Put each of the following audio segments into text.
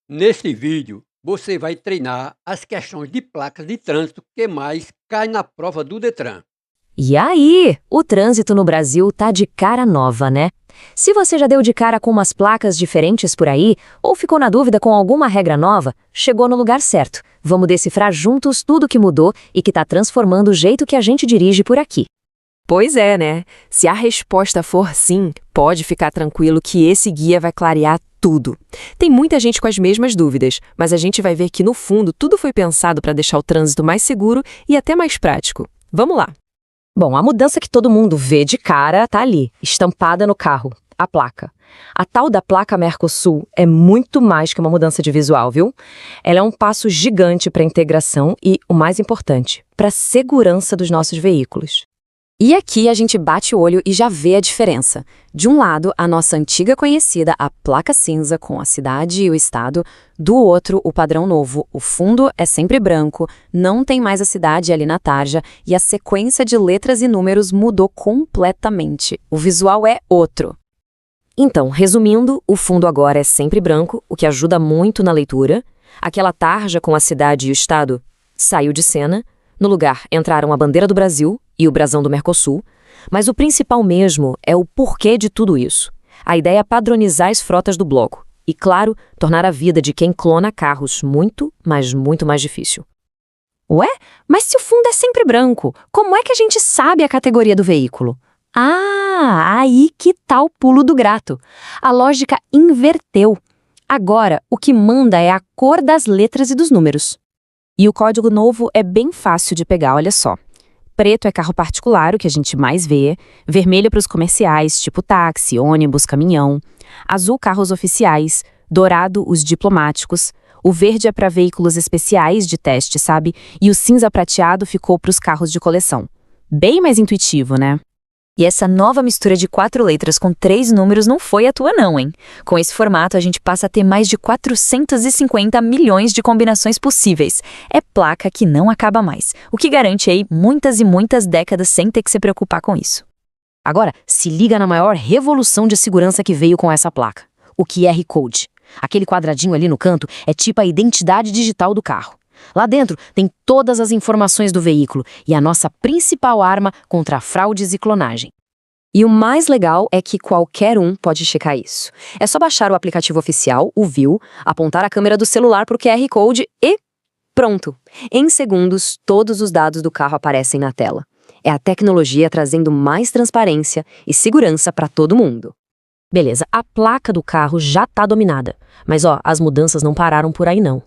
Neste vídeo, você vai treinar as questões de placas de trânsito que mais caem na prova do Detran. E aí, o trânsito no Brasil tá de cara nova, né? Se você já deu de cara com umas placas diferentes por aí, ou ficou na dúvida com alguma regra nova, chegou no lugar certo. Vamos decifrar juntos tudo que mudou e que tá transformando o jeito que a gente dirige por aqui. Pois é, né? Se a resposta for sim, pode ficar tranquilo que esse guia vai clarear tudo. Tem muita gente com as mesmas dúvidas, mas a gente vai ver que no fundo tudo foi pensado para deixar o trânsito mais seguro e até mais prático. Vamos lá! Bom, a mudança que todo mundo vê de cara tá ali, estampada no carro, a placa. A tal da placa Mercosul é muito mais que uma mudança de visual, viu? Ela é um passo gigante para a integração e, o mais importante, para a segurança dos nossos veículos. E aqui a gente bate o olho e já vê a diferença. De um lado, a nossa antiga conhecida, a placa cinza com a cidade e o estado. Do outro, o padrão novo. O fundo é sempre branco, não tem mais a cidade ali na tarja e a sequência de letras e números mudou completamente. O visual é outro. Então, resumindo, o fundo agora é sempre branco, o que ajuda muito na leitura. Aquela tarja com a cidade e o estado saiu de cena. No lugar entraram a bandeira do Brasil e o brasão do Mercosul, mas o principal mesmo é o porquê de tudo isso. A ideia é padronizar as frotas do bloco e, claro, tornar a vida de quem clona carros muito, mas muito mais difícil. Ué? Mas se o fundo é sempre branco, como é que a gente sabe a categoria do veículo? Ah, aí que tá o pulo do gato. A lógica inverteu. Agora, o que manda é a cor das letras e dos números. E o código novo é bem fácil de pegar, olha só. Preto é carro particular, o que a gente mais vê. Vermelho para os comerciais, tipo táxi, ônibus, caminhão. Azul, carros oficiais. Dourado, os diplomáticos. O verde é para veículos especiais de teste, sabe? E o cinza prateado ficou para os carros de coleção. Bem mais intuitivo, né? E essa nova mistura de 4 letras com 3 números não foi à toa não, hein? Com esse formato, a gente passa a ter mais de 450 milhões de combinações possíveis. É placa que não acaba mais, o que garante aí muitas e muitas décadas sem ter que se preocupar com isso. Agora, se liga na maior revolução de segurança que veio com essa placa, o QR Code. Aquele quadradinho ali no canto é tipo a identidade digital do carro. Lá dentro tem todas as informações do veículo e a nossa principal arma contra fraudes e clonagem. E o mais legal é que qualquer um pode checar isso. É só baixar o aplicativo oficial, o Viu, apontar a câmera do celular para o QR Code e pronto! Em segundos, todos os dados do carro aparecem na tela. É a tecnologia trazendo mais transparência e segurança para todo mundo. Beleza, a placa do carro já está dominada, mas as mudanças não pararam por aí não.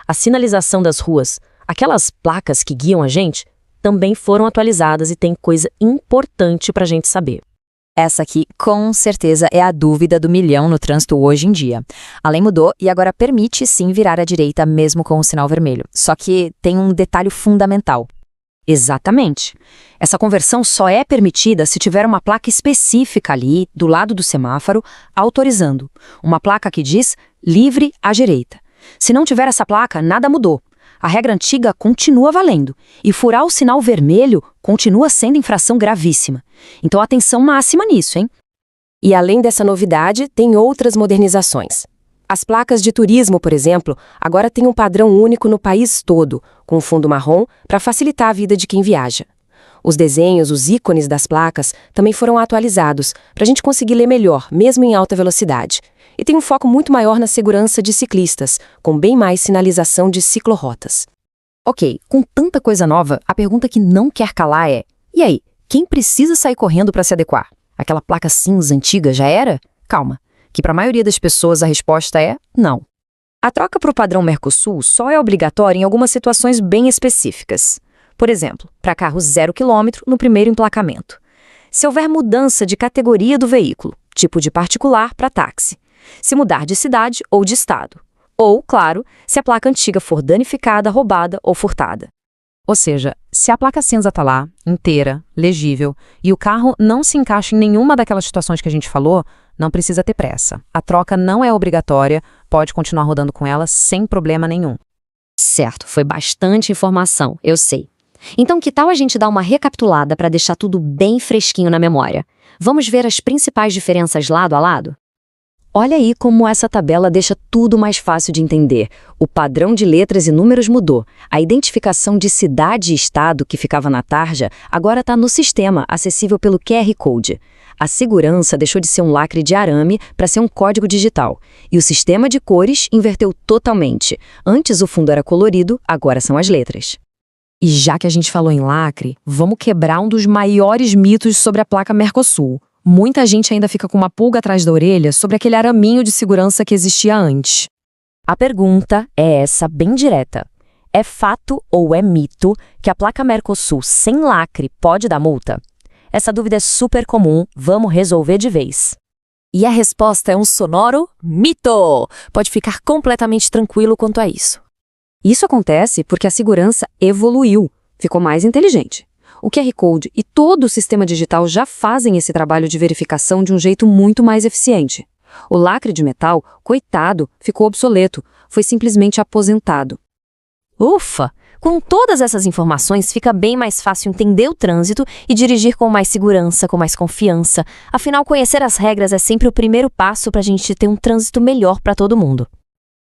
A sinalização das ruas, aquelas placas que guiam a gente, também foram atualizadas e tem coisa importante para a gente saber. Essa aqui, com certeza, é a dúvida do milhão no trânsito hoje em dia. A lei mudou e agora permite sim virar à direita mesmo com o sinal vermelho. Só que tem um detalhe fundamental. Exatamente. Essa conversão só é permitida se tiver uma placa específica ali, do lado do semáforo, autorizando. Uma placa que diz livre à direita. Se não tiver essa placa, nada mudou. A regra antiga continua valendo. E furar o sinal vermelho continua sendo infração gravíssima. Então atenção máxima nisso, hein? E além dessa novidade, tem outras modernizações. As placas de turismo, por exemplo, agora têm um padrão único no país todo, com fundo marrom, para facilitar a vida de quem viaja. Os desenhos, os ícones das placas também foram atualizados, para a gente conseguir ler melhor, mesmo em alta velocidade. E tem um foco muito maior na segurança de ciclistas, com bem mais sinalização de ciclorotas. Ok, com tanta coisa nova, a pergunta que não quer calar é: e aí, quem precisa sair correndo para se adequar? Aquela placa cinza antiga já era? Calma, que para a maioria das pessoas a resposta é não. A troca para o padrão Mercosul só é obrigatória em algumas situações bem específicas. Por exemplo, para carros 0 km no primeiro emplacamento. Se houver mudança de categoria do veículo, tipo de particular para táxi. Se mudar de cidade ou de estado. Ou, claro, se a placa antiga for danificada, roubada ou furtada. Ou seja, se a placa cinza está lá, inteira, legível, e o carro não se encaixa em nenhuma daquelas situações que a gente falou, não precisa ter pressa. A troca não é obrigatória, pode continuar rodando com ela sem problema nenhum. Certo, foi bastante informação, eu sei. Então que tal a gente dar uma recapitulada para deixar tudo bem fresquinho na memória? Vamos ver as principais diferenças lado a lado? Olha aí como essa tabela deixa tudo mais fácil de entender. O padrão de letras e números mudou. A identificação de cidade e estado que ficava na tarja agora está no sistema, acessível pelo QR Code. A segurança deixou de ser um lacre de arame para ser um código digital. E o sistema de cores inverteu totalmente. Antes o fundo era colorido, agora são as letras. E já que a gente falou em lacre, vamos quebrar um dos maiores mitos sobre a placa Mercosul. Muita gente ainda fica com uma pulga atrás da orelha sobre aquele araminho de segurança que existia antes. A pergunta é essa, bem direta. É fato ou é mito que a placa Mercosul sem lacre pode dar multa? Essa dúvida é super comum, vamos resolver de vez. E a resposta é um sonoro mito! Pode ficar completamente tranquilo quanto a isso. Isso acontece porque a segurança evoluiu, ficou mais inteligente. O QR Code e todo o sistema digital já fazem esse trabalho de verificação de um jeito muito mais eficiente. O lacre de metal, coitado, ficou obsoleto, foi simplesmente aposentado. Ufa! Com todas essas informações, fica bem mais fácil entender o trânsito e dirigir com mais segurança, com mais confiança. Afinal, conhecer as regras é sempre o primeiro passo para a gente ter um trânsito melhor para todo mundo.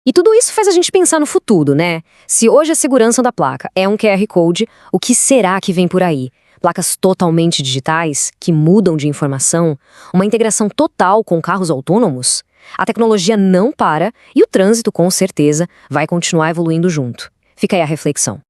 E tudo isso faz a gente pensar no futuro, né? Se hoje a segurança da placa é um QR Code, o que será que vem por aí? Placas totalmente digitais, que mudam de informação? Uma integração total com carros autônomos? A tecnologia não para e o trânsito, com certeza, vai continuar evoluindo junto. Fica aí a reflexão.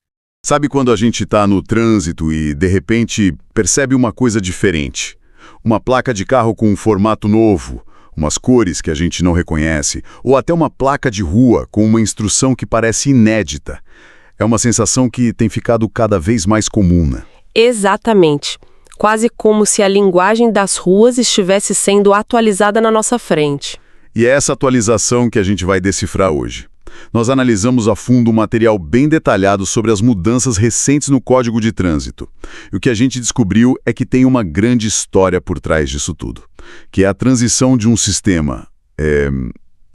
Sabe quando a gente está no trânsito e, de repente, percebe uma coisa diferente? Uma placa de carro com um formato novo, umas cores que a gente não reconhece, ou até uma placa de rua com uma instrução que parece inédita. É uma sensação que tem ficado cada vez mais comum, né? Exatamente. Quase como se a linguagem das ruas estivesse sendo atualizada na nossa frente. E é essa atualização que a gente vai decifrar hoje. Nós analisamos a fundo um material bem detalhado sobre as mudanças recentes no Código de Trânsito. E o que a gente descobriu é que tem uma grande história por trás disso tudo, que é a transição de um sistema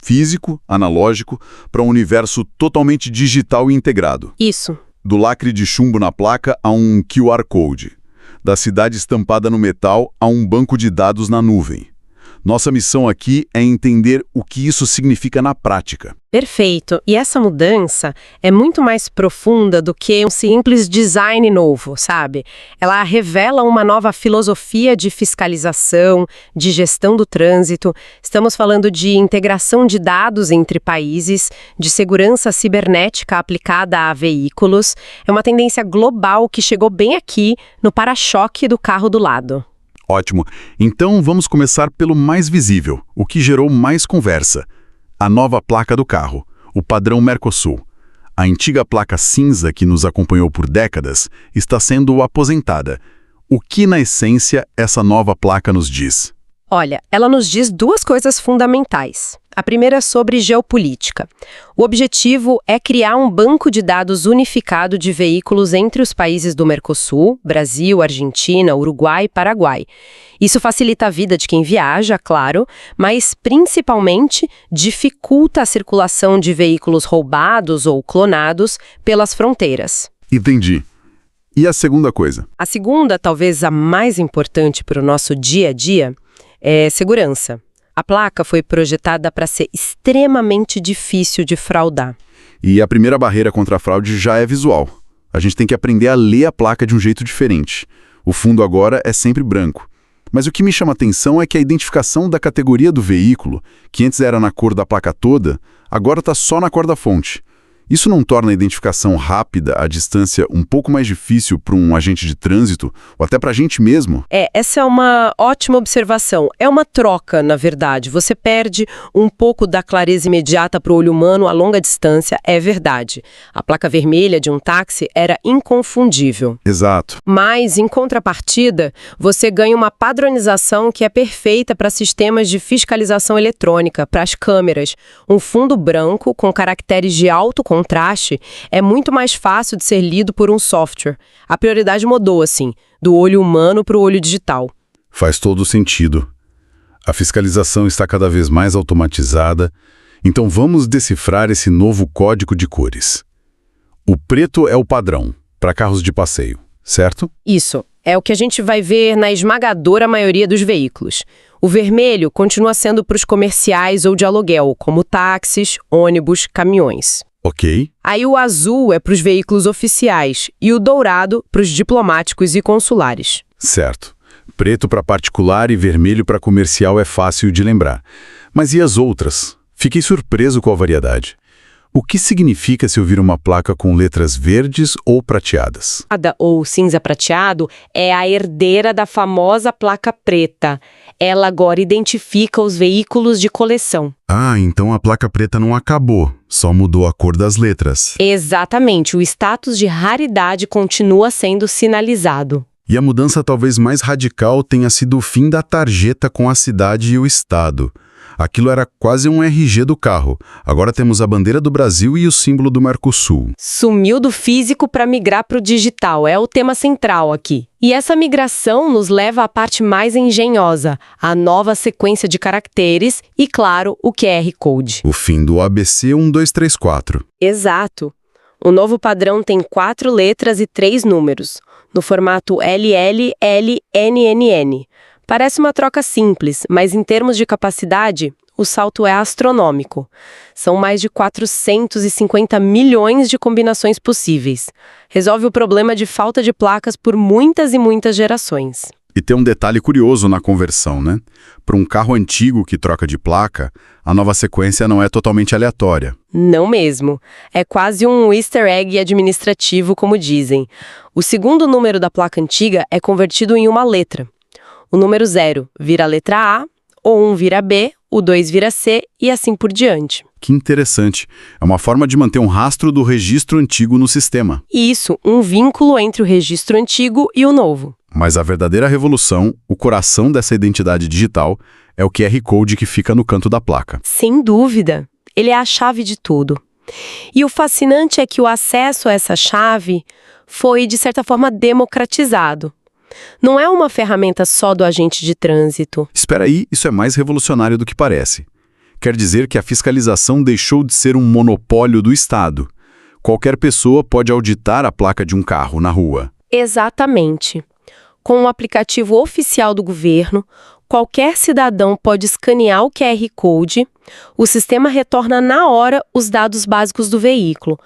físico, analógico, para um universo totalmente digital e integrado. Isso. Do lacre de chumbo na placa a um QR Code. Da cidade estampada no metal a um banco de dados na nuvem. Nossa missão aqui é entender o que isso significa na prática. Perfeito. E essa mudança é muito mais profunda do que um simples design novo, sabe? Ela revela uma nova filosofia de fiscalização, de gestão do trânsito. Estamos falando de integração de dados entre países, de segurança cibernética aplicada a veículos. É uma tendência global que chegou bem aqui no para-choque do carro do lado. Ótimo. Então vamos começar pelo mais visível, o que gerou mais conversa. A nova placa do carro, o padrão Mercosul. A antiga placa cinza que nos acompanhou por décadas está sendo aposentada. O que, na essência, essa nova placa nos diz? Olha, ela nos diz duas coisas fundamentais. A primeira é sobre geopolítica. O objetivo é criar um banco de dados unificado de veículos entre os países do Mercosul, Brasil, Argentina, Uruguai e Paraguai. Isso facilita a vida de quem viaja, claro, mas principalmente dificulta a circulação de veículos roubados ou clonados pelas fronteiras. Entendi. E a segunda coisa? A segunda, talvez a mais importante para o nosso dia a dia, é segurança. A placa foi projetada para ser extremamente difícil de fraudar. E a primeira barreira contra a fraude já é visual. A gente tem que aprender a ler a placa de um jeito diferente. O fundo agora é sempre branco. Mas o que me chama a atenção é que a identificação da categoria do veículo, que antes era na cor da placa toda, agora está só na cor da fonte. Isso não torna a identificação rápida à distância um pouco mais difícil para um agente de trânsito, ou até para a gente mesmo? Essa é uma ótima observação. É uma troca, na verdade. Você perde um pouco da clareza imediata para o olho humano a longa distância, é verdade. A placa vermelha de um táxi era inconfundível. Exato. Mas, em contrapartida, você ganha uma padronização que é perfeita para sistemas de fiscalização eletrônica, para as câmeras. Um fundo branco com caracteres de alto contraste é muito mais fácil de ser lido por um software. A prioridade mudou, assim, do olho humano para o olho digital. Faz todo sentido. A fiscalização está cada vez mais automatizada, então vamos decifrar esse novo código de cores. O preto é o padrão, para carros de passeio, certo? Isso. É o que a gente vai ver na esmagadora maioria dos veículos. O vermelho continua sendo para os comerciais ou de aluguel, como táxis, ônibus, caminhões. Ok. Aí o azul é para os veículos oficiais e o dourado para os diplomáticos e consulares. Certo. Preto para particular e vermelho para comercial é fácil de lembrar. Mas e as outras? Fiquei surpreso com a variedade. O que significa se eu vir uma placa com letras verdes ou prateadas? Ou cinza prateado é a herdeira da famosa placa preta. Ela agora identifica os veículos de coleção. Ah, então a placa preta não acabou, só mudou a cor das letras. Exatamente, o status de raridade continua sendo sinalizado. E a mudança talvez mais radical tenha sido o fim da tarjeta com a cidade e o estado. Aquilo era quase um RG do carro. Agora temos a bandeira do Brasil e o símbolo do Mercosul. Sumiu do físico para migrar para o digital, é o tema central aqui. E essa migração nos leva à parte mais engenhosa, a nova sequência de caracteres e, claro, o QR Code. O fim do ABC 1234. Exato. O novo padrão tem 4 letras e 3 números, no formato LLLNNN. Parece uma troca simples, mas em termos de capacidade, o salto é astronômico. São mais de 450 milhões de combinações possíveis. Resolve o problema de falta de placas por muitas e muitas gerações. E tem um detalhe curioso na conversão, né? Para um carro antigo que troca de placa, a nova sequência não é totalmente aleatória. Não mesmo. É quase um easter egg administrativo, como dizem. O segundo número da placa antiga é convertido em uma letra. O número 0 vira a letra A, o 1 vira B, o 2 vira C e assim por diante. Que interessante. É uma forma de manter um rastro do registro antigo no sistema. Isso, um vínculo entre o registro antigo e o novo. Mas a verdadeira revolução, o coração dessa identidade digital, é o QR Code que fica no canto da placa. Sem dúvida. Ele é a chave de tudo. E o fascinante é que o acesso a essa chave foi, de certa forma, democratizado. Não é uma ferramenta só do agente de trânsito. Espera aí, isso é mais revolucionário do que parece. Quer dizer que a fiscalização deixou de ser um monopólio do Estado. Qualquer pessoa pode auditar a placa de um carro na rua. Exatamente. Com o aplicativo oficial do governo, qualquer cidadão pode escanear o QR Code, o sistema retorna na hora os dados básicos do veículo.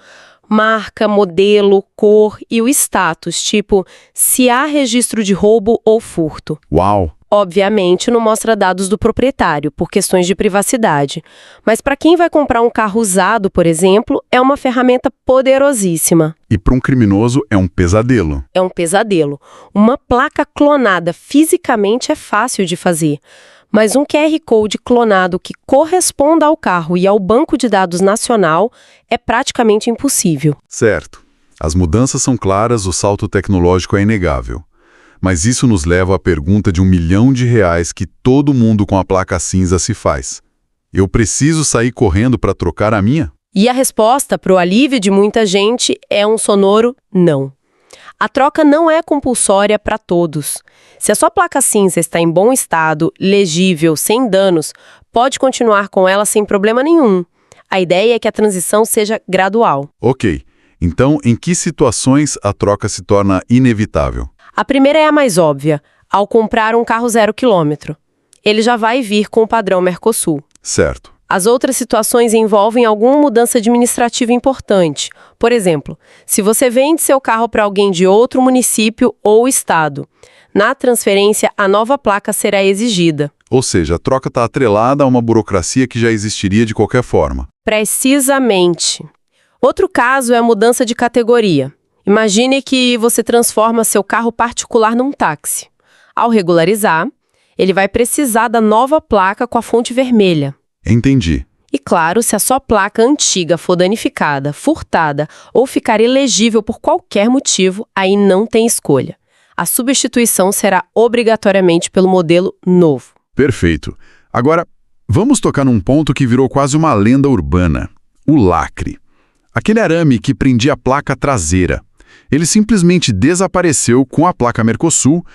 Marca, modelo, cor e o status, tipo se há registro de roubo ou furto. Uau! Obviamente não mostra dados do proprietário, por questões de privacidade. Mas para quem vai comprar um carro usado, por exemplo, é uma ferramenta poderosíssima. E para um criminoso é um pesadelo. É um pesadelo. Uma placa clonada fisicamente é fácil de fazer. Mas um QR Code clonado que corresponda ao carro e ao banco de dados nacional é praticamente impossível. Certo. As mudanças são claras, o salto tecnológico é inegável. Mas isso nos leva à pergunta de R$1 milhão que todo mundo com a placa cinza se faz. Eu preciso sair correndo para trocar a minha? E a resposta para o alívio de muita gente é um sonoro não. A troca não é compulsória para todos. Se a sua placa cinza está em bom estado, legível, sem danos, pode continuar com ela sem problema nenhum. A ideia é que a transição seja gradual. Ok. Então, em que situações a troca se torna inevitável? A primeira é a mais óbvia, ao comprar um carro 0 km. Ele já vai vir com o padrão Mercosul. Certo. As outras situações envolvem alguma mudança administrativa importante. Por exemplo, se você vende seu carro para alguém de outro município ou estado, na transferência a nova placa será exigida. Ou seja, a troca está atrelada a uma burocracia que já existiria de qualquer forma. Precisamente. Outro caso é a mudança de categoria. Imagine que você transforma seu carro particular num táxi. Ao regularizar, ele vai precisar da nova placa com a fonte vermelha. Entendi. E claro, se a sua placa antiga for danificada, furtada ou ficar ilegível por qualquer motivo, aí não tem escolha. A substituição será obrigatoriamente pelo modelo novo. Perfeito. Agora, vamos tocar num ponto que virou quase uma lenda urbana. O lacre. Aquele arame que prendia a placa traseira. Ele simplesmente desapareceu com a placa Mercosul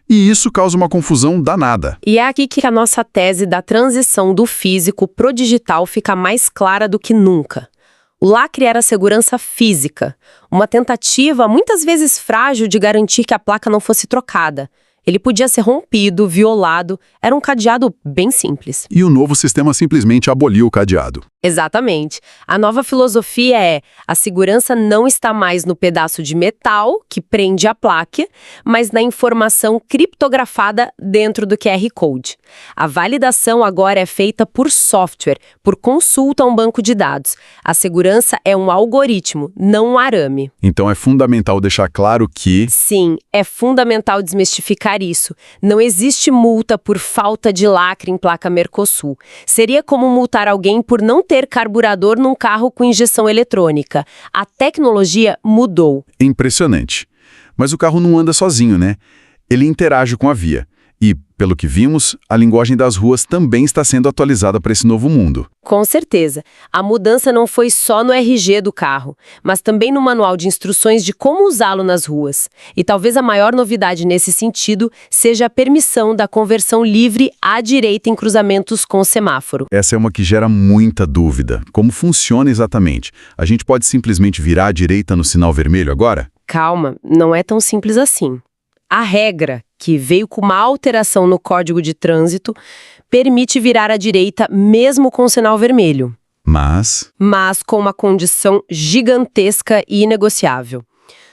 e isso causa uma confusão danada. E é aqui que a nossa tese da transição do físico pro digital fica mais clara do que nunca. O lacre era segurança física, uma tentativa muitas vezes frágil de garantir que a placa não fosse trocada. Ele podia ser rompido, violado, era um cadeado bem simples. E o novo sistema simplesmente aboliu o cadeado. Exatamente. A nova filosofia é: a segurança não está mais no pedaço de metal que prende a placa, mas na informação criptografada dentro do QR Code. A validação agora é feita por software, por consulta a um banco de dados. A segurança é um algoritmo, não um arame. Então é fundamental deixar claro que... Sim, é fundamental desmistificar isso. Não existe multa por falta de lacre em placa Mercosul. Seria como multar alguém por não ter carburador num carro com injeção eletrônica. A tecnologia mudou. Impressionante. Mas o carro não anda sozinho, né? Ele interage com a via. E, pelo que vimos, a linguagem das ruas também está sendo atualizada para esse novo mundo. Com certeza. A mudança não foi só no RG do carro, mas também no manual de instruções de como usá-lo nas ruas. E talvez a maior novidade nesse sentido seja a permissão da conversão livre à direita em cruzamentos com semáforo. Essa é uma que gera muita dúvida. Como funciona exatamente? A gente pode simplesmente virar à direita no sinal vermelho agora? Calma, não é tão simples assim. A regra, que veio com uma alteração no Código de Trânsito, permite virar à direita mesmo com o sinal vermelho. Mas Com uma condição gigantesca e inegociável.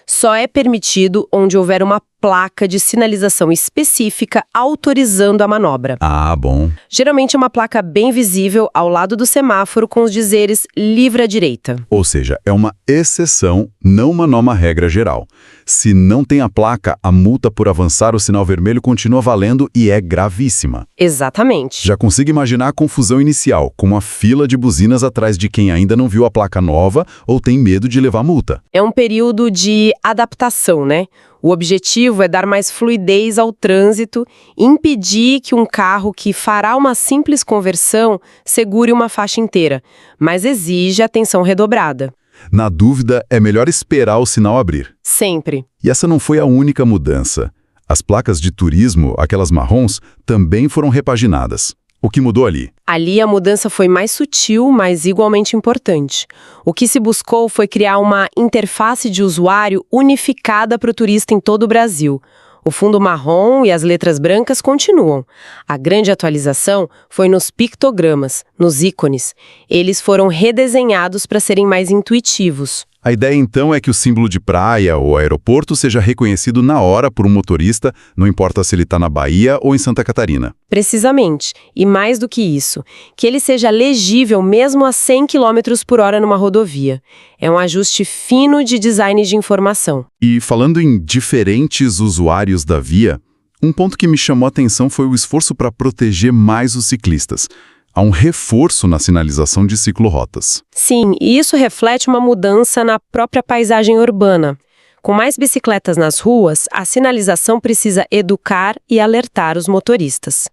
Só é permitido onde houver uma placa de sinalização específica autorizando a manobra. Ah, bom. Geralmente é uma placa bem visível ao lado do semáforo com os dizeres livre à direita. Ou seja, é uma exceção, não uma nova regra geral. Se não tem a placa, a multa por avançar o sinal vermelho continua valendo e é gravíssima. Exatamente. Já consigo imaginar a confusão inicial, com uma fila de buzinas atrás de quem ainda não viu a placa nova ou tem medo de levar multa. É um período de adaptação, né? O objetivo é dar mais fluidez ao trânsito e impedir que um carro que fará uma simples conversão segure uma faixa inteira, mas exige atenção redobrada. Na dúvida, é melhor esperar o sinal abrir. Sempre. E essa não foi a única mudança. As placas de turismo, aquelas marrons, também foram repaginadas. O que mudou ali? Ali a mudança foi mais sutil, mas igualmente importante. O que se buscou foi criar uma interface de usuário unificada para o turista em todo o Brasil. O fundo marrom e as letras brancas continuam. A grande atualização foi nos pictogramas, nos ícones. Eles foram redesenhados para serem mais intuitivos. A ideia, então, é que o símbolo de praia ou aeroporto seja reconhecido na hora por um motorista, não importa se ele está na Bahia ou em Santa Catarina. Precisamente. E mais do que isso, que ele seja legível mesmo a 100 km por hora numa rodovia. É um ajuste fino de design de informação. E falando em diferentes usuários da via, um ponto que me chamou a atenção foi o esforço para proteger mais os ciclistas. Há um reforço na sinalização de ciclorotas. Sim, e isso reflete uma mudança na própria paisagem urbana. Com mais bicicletas nas ruas, a sinalização precisa educar e alertar os motoristas.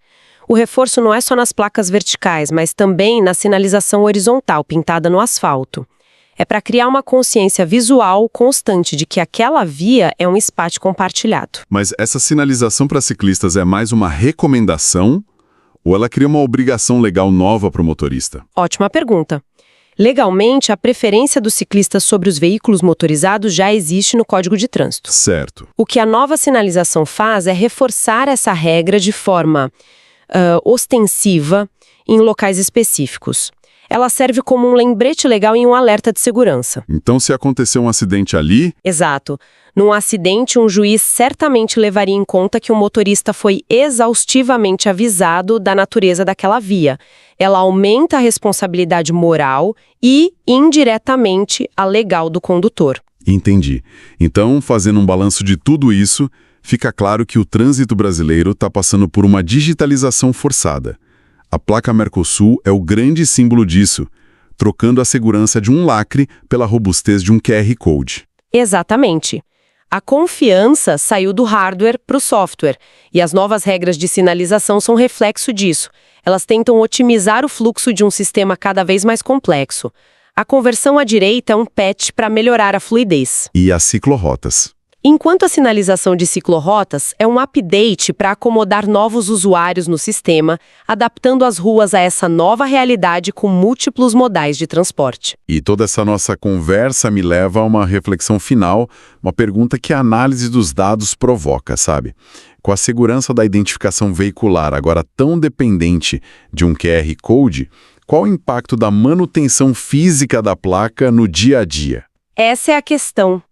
O reforço não é só nas placas verticais, mas também na sinalização horizontal pintada no asfalto. É para criar uma consciência visual constante de que aquela via é um espaço compartilhado. Mas essa sinalização para ciclistas é mais uma recomendação ou ela cria uma obrigação legal nova para o motorista? Ótima pergunta. Legalmente, a preferência dos ciclistas sobre os veículos motorizados já existe no Código de Trânsito. Certo. O que a nova sinalização faz é reforçar essa regra de forma ostensiva em locais específicos. Ela serve como um lembrete legal e um alerta de segurança. Então, se acontecer um acidente ali... Exato. Num acidente, um juiz certamente levaria em conta que o motorista foi exaustivamente avisado da natureza daquela via. Ela aumenta a responsabilidade moral e, indiretamente, a legal do condutor. Entendi. Então, fazendo um balanço de tudo isso, fica claro que o trânsito brasileiro está passando por uma digitalização forçada. A placa Mercosul é o grande símbolo disso, trocando a segurança de um lacre pela robustez de um QR Code. Exatamente. A confiança saiu do hardware para o software, e as novas regras de sinalização são reflexo disso. Elas tentam otimizar o fluxo de um sistema cada vez mais complexo. A conversão à direita é um patch para melhorar a fluidez. E as ciclorotas? Enquanto a sinalização de ciclorrotas é um update para acomodar novos usuários no sistema, adaptando as ruas a essa nova realidade com múltiplos modais de transporte. E toda essa nossa conversa me leva a uma reflexão final, uma pergunta que a análise dos dados provoca, sabe? Com a segurança da identificação veicular agora tão dependente de um QR Code, qual o impacto da manutenção física da placa no dia a dia? Essa é a questão.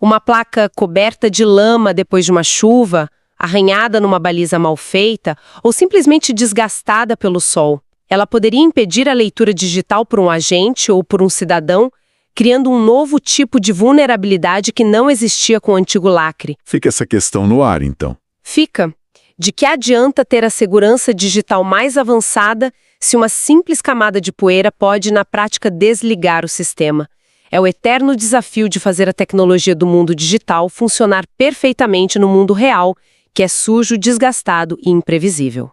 Uma placa coberta de lama depois de uma chuva, arranhada numa baliza mal feita ou simplesmente desgastada pelo sol. Ela poderia impedir a leitura digital por um agente ou por um cidadão, criando um novo tipo de vulnerabilidade que não existia com o antigo lacre. Fica essa questão no ar, então. Fica. De que adianta ter a segurança digital mais avançada se uma simples camada de poeira pode, na prática, desligar o sistema? É o eterno desafio de fazer a tecnologia do mundo digital funcionar perfeitamente no mundo real, que é sujo, desgastado e imprevisível.